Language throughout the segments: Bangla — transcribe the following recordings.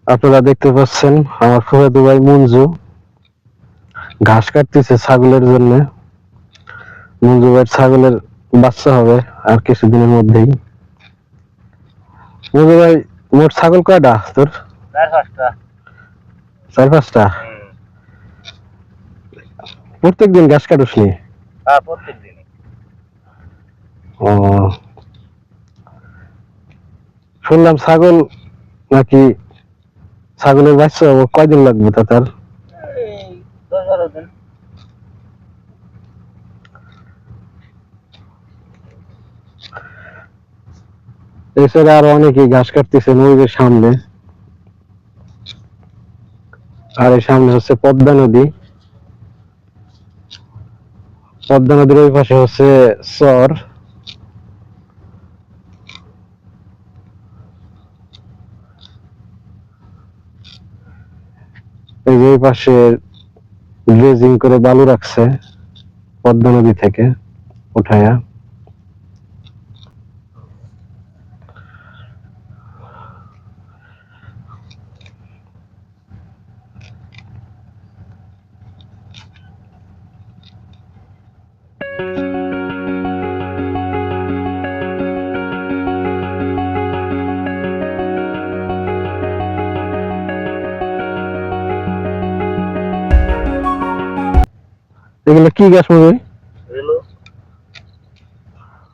আপনারা দেখতে পাচ্ছেন আমার ফুফাতো ভাই মঞ্জু ঘাস কাটতেছে ছাগলের জন্য। মঞ্জু ভাইয়ের ছাগলের বাচ্চা হবে আর কিছুদিনের মধ্যেই। মঞ্জু ভাই, মোট ছাগল কয়টা তোর? চার পাঁচটা। প্রত্যেকদিন ঘাস কাটুস নি? হ্যাঁ, প্রত্যেকদিন। ও, শুনলাম ছাগল নাকি ছাগলের বাচ্চা হবে কয়দিন লাগবে তা তার? এই 10-12 দিন। এছাড়া আরো অনেকেই ঘাস কাটতেছে নদীর সামনে। আর এই সামনে হচ্ছে পদ্মা নদী। পদ্মা নদীর ওই পাশে হচ্ছে চর। এই যে এই পাশে ড্রেজিং করে বালু রাখছে পদ্মা নদী থেকে উঠায়া। এগুলো কি গাছ মনে হয়? এগুলো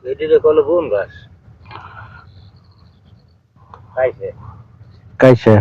এটিরে কল বন গাছ। খাইছে। কাইসা।